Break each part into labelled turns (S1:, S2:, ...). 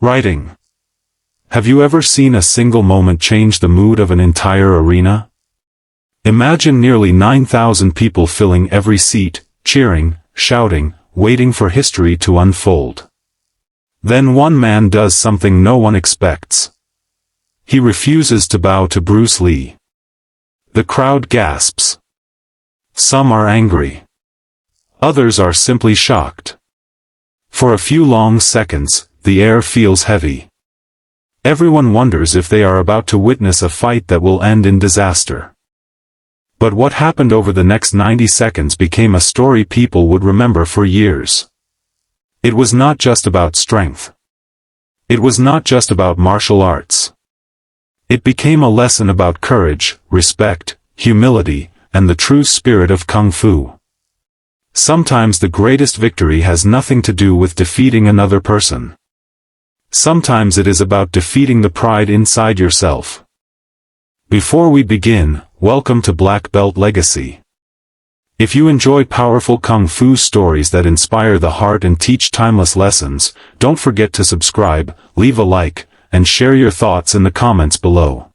S1: Writing. Have you ever seen a single moment change the mood of an entire arena? Imagine nearly 9,000 people filling every seat, cheering, shouting, waiting for history to unfold. Then one man does something no one expects. He refuses to bow to Bruce Lee. The crowd gasps. Some are angry. Others are simply shocked. For a few long seconds, the air feels heavy. Everyone wonders if they are about to witness a fight that will end in disaster. But what happened over the next 90 seconds became a story people would remember for years. It was not just about strength. It was not just about martial arts. It became a lesson about courage, respect, humility, and the true spirit of Kung Fu. Sometimes the greatest victory has nothing to do with defeating another person. Sometimes it is about defeating the pride inside yourself. Before we begin, welcome to Black Belt Legacy. If you enjoy powerful Kung Fu stories that inspire the heart and teach timeless lessons, don't forget to subscribe, leave a like, and share your thoughts in the comments below.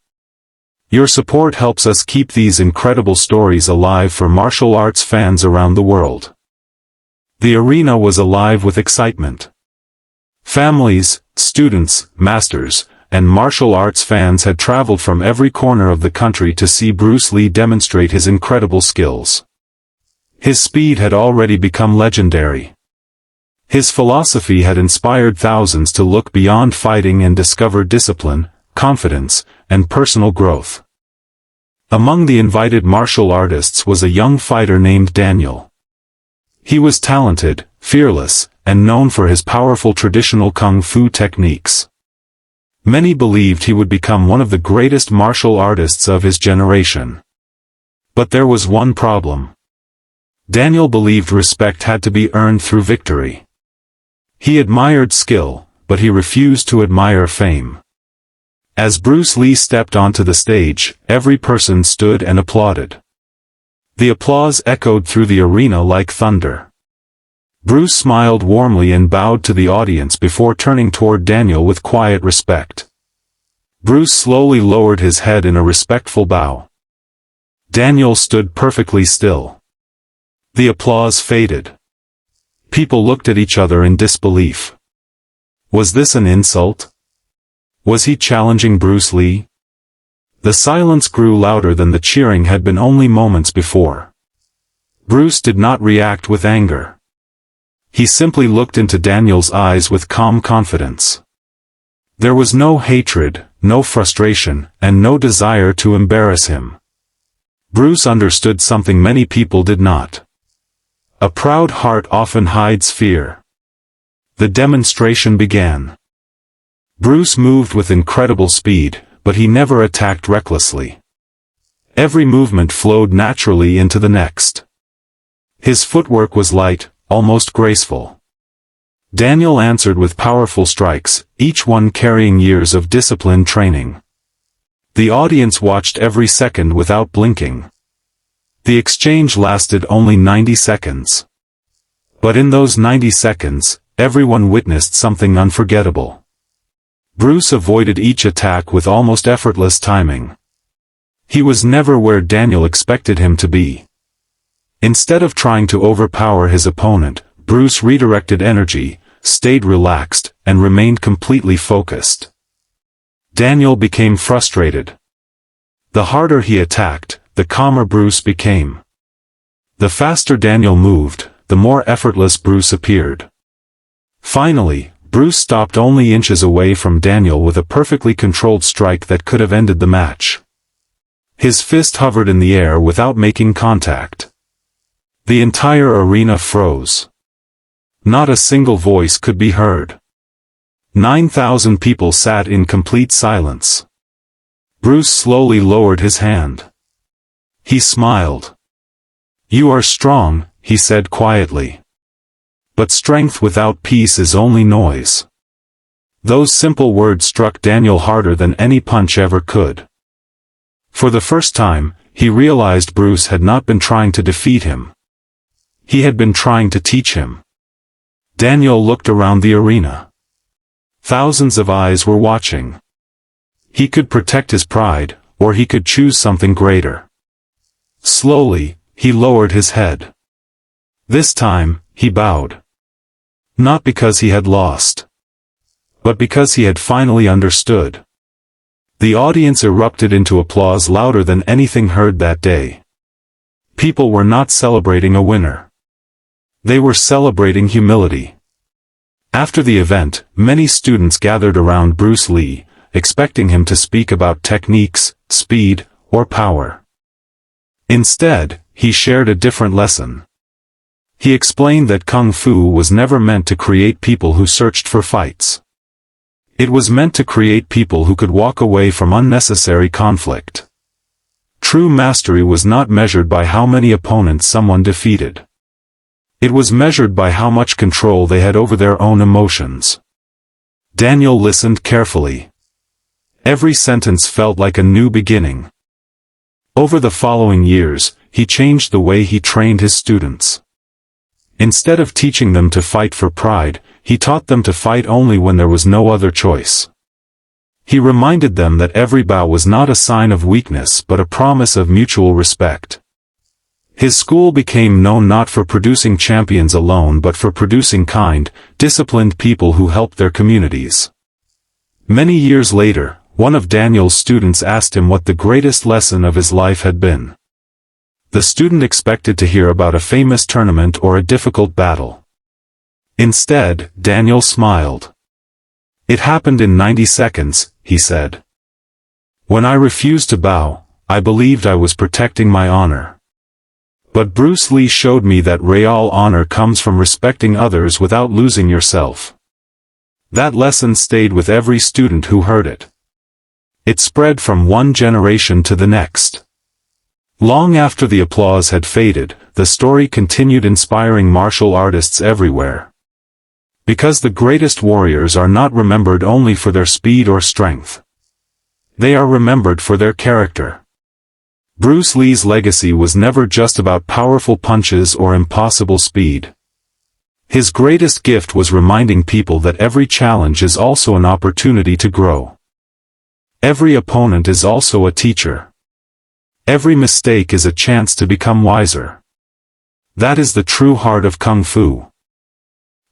S1: Your support helps us keep these incredible stories alive for martial arts fans around the world. The arena was alive with excitement. Families, students, masters, and martial arts fans had traveled from every corner of the country to see Bruce Lee demonstrate his incredible skills. His speed had already become legendary. His philosophy had inspired thousands to look beyond fighting and discover discipline, confidence, and personal growth. Among the invited martial artists was a young fighter named Daniel. He was talented, fearless, and known for his powerful traditional Kung Fu techniques. Many believed he would become one of the greatest martial artists of his generation. But there was one problem. Daniel believed respect had to be earned through victory. He admired skill, but he refused to admire fame. As Bruce Lee stepped onto the stage, every person stood and applauded. The applause echoed through the arena like thunder. Bruce smiled warmly and bowed to the audience before turning toward Daniel with quiet respect. Bruce slowly lowered his head in a respectful bow. Daniel stood perfectly still. The applause faded. People looked at each other in disbelief. Was this an insult? Was he challenging Bruce Lee? The silence grew louder than the cheering had been only moments before. Bruce did not react with anger. He simply looked into Daniel's eyes with calm confidence. There was no hatred, no frustration, and no desire to embarrass him. Bruce understood something many people did not. A proud heart often hides fear. The demonstration began. Bruce moved with incredible speed, but he never attacked recklessly. Every movement flowed naturally into the next. His footwork was light, almost graceful. Daniel answered with powerful strikes, each one carrying years of disciplined training. The audience watched every second without blinking. The exchange lasted only 90 seconds. But in those 90 seconds, everyone witnessed something unforgettable. Bruce avoided each attack with almost effortless timing. He was never where Daniel expected him to be. Instead of trying to overpower his opponent, Bruce redirected energy, stayed relaxed, and remained completely focused. Daniel became frustrated. The harder he attacked, the calmer Bruce became. The faster Daniel moved, the more effortless Bruce appeared. Finally, Bruce stopped only inches away from Daniel with a perfectly controlled strike that could have ended the match. His fist hovered in the air without making contact. The entire arena froze. Not a single voice could be heard. 9,000 people sat in complete silence. Bruce slowly lowered his hand. He smiled. "You are strong," he said quietly. "But strength without peace is only noise." Those simple words struck Daniel harder than any punch ever could. For the first time, he realized Bruce had not been trying to defeat him. He had been trying to teach him. Daniel looked around the arena. Thousands of eyes were watching. He could protect his pride, or he could choose something greater. Slowly, he lowered his head. This time, he bowed. Not because he had lost, but because he had finally understood. The audience erupted into applause louder than anything heard that day. People were not celebrating a winner. They were celebrating humility. After the event, many students gathered around Bruce Lee, expecting him to speak about techniques, speed, or power. Instead, he shared a different lesson. He explained that Kung Fu was never meant to create people who searched for fights. It was meant to create people who could walk away from unnecessary conflict. True mastery was not measured by how many opponents someone defeated. It was measured by how much control they had over their own emotions. Daniel listened carefully. Every sentence felt like a new beginning. Over the following years, he changed the way he trained his students. Instead of teaching them to fight for pride, he taught them to fight only when there was no other choice. He reminded them that every bow was not a sign of weakness but a promise of mutual respect. His school became known not for producing champions alone but for producing kind, disciplined people who helped their communities. Many years later, one of Daniel's students asked him what the greatest lesson of his life had been. The student expected to hear about a famous tournament or a difficult battle. Instead, Daniel smiled. "It happened in 90 seconds, he said. When I refused to bow, I believed I was protecting my honor. But Bruce Lee showed me that real honor comes from respecting others without losing yourself." That lesson stayed with every student who heard it. It spread from one generation to the next. Long after the applause had faded, the story continued inspiring martial artists everywhere. Because the greatest warriors are not remembered only for their speed or strength. They are remembered for their character. Bruce Lee's legacy was never just about powerful punches or impossible speed. His greatest gift was reminding people that every challenge is also an opportunity to grow. Every opponent is also a teacher. Every mistake is a chance to become wiser. That is the true heart of Kung Fu.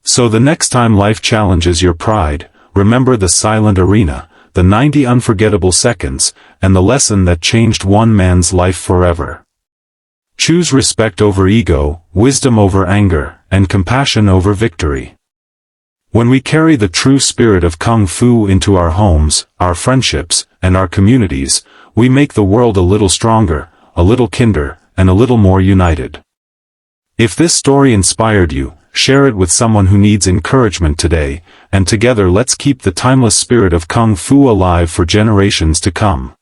S1: So the next time life challenges your pride, remember the silent arena, the 90 unforgettable seconds, and the lesson that changed one man's life forever. Choose respect over ego, wisdom over anger, and compassion over victory. When we carry the true spirit of Kung Fu into our homes, our friendships, and our communities, we make the world a little stronger, a little kinder, and a little more united. If this story inspired you, share it with someone who needs encouragement today, and together let's keep the timeless spirit of Kung Fu alive for generations to come.